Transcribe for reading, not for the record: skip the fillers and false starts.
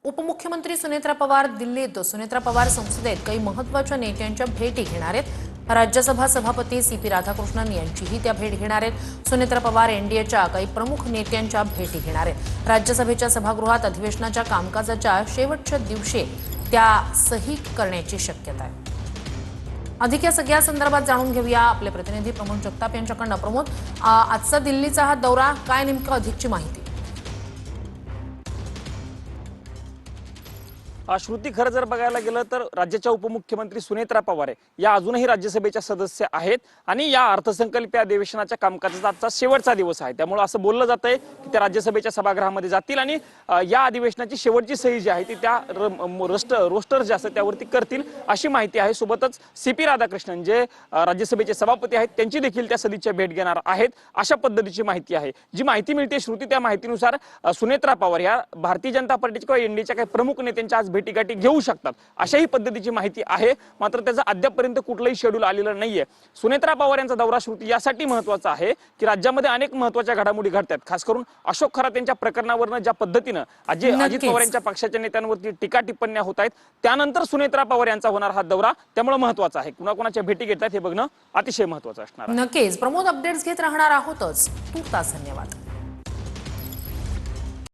उपमुख्यमंत्री सुनेत्रा पवार दिल्लीत सुनेत्रा पवार संसदेत काही महत्त्वाच्या नेत्यांच्या भेटी घेणार आहेत। राज्यसभा सभापती सीपी राधाकृष्णन यांचीही त्या भेट घेणार आहेत। सुनेत्रा पवार एनडीएच्या काही प्रमुख नेत्यांच्या भेटी घेणार आहेत। राज्यसभेच्या सभागृहात अधिवेशनाच्या कामकाजाच्या शेवटच्या दिवशी त्या सही करण्याची शक्यता आहे। अधिक या सगळ्या संदर्भात जाणून घेऊया आपले प्रतिनिधी प्रमोद जगताप यांच्याकडून। प्रमोद, आजचा दिल्लीचा हा दौरा, काय नेमकं अधिकची माहिती? श्रुती, खरं जर बघायला गेलं तर राज्याच्या उपमुख्यमंत्री सुनेत्रा पवार या अजूनही राज्यसभेच्या सदस्य आहेत आणि या अर्थसंकल्पीय अधिवेशनाच्या कामकाजाचा आजचा शेवटचा दिवस आहे। त्यामुळे असं बोललं जातंय की त्या राज्यसभेच्या सभागृहामध्ये जातील आणि या अधिवेशनाची शेवटची सही जी आहे ती त्या रोस्टर जे असतं त्यावरती करतील अशी माहिती आहे। सोबतच सीपी राधाकृष्णन जे राज्यसभेचे सभापती आहेत त्यांची देखील त्या सदिच्छा भेट घेणार आहेत अशा पद्धतीची माहिती आहे। जी माहिती मिळते श्रुती, त्या माहितीनुसार सुनेत्रा पवार या भारतीय जनता पार्टीच्या किंवा एनडीएच्या काही प्रमुख नेत्यांच्या आज भेटीगाठी घेऊ शकतात अशाही पद्धतीची माहिती आहे। मात्र त्याचं अद्यापपर्यंत कुठलंही शेड्यूल आलेलं नाहीये। सुनेत्रा पवार यांचा दौरा श्रुती यासाठी महत्त्वाचा आहे की राज्यामध्ये अनेक महत्त्वाच्या घडामोडी घडतात, खास करून अशोक खरात यांच्या प्रकरणावरनं ज्या पद्धतीनं अजित पवार यांच्या पक्षाच्या नेत्यांवरती टीका टिप्पण्या होत आहेत, त्यानंतर सुनेत्रा पवार यांचा होणार हा दौरा त्यामुळे महत्त्वाचा आहे। कुणाकुणाच्या भेटी घेतात हे बघणं अतिशय महत्त्वाचं असणार आहे। नक्कीच प्रमोद, अपडेट्स घेत राहणार आहोतच। तूर्तास धन्यवाद।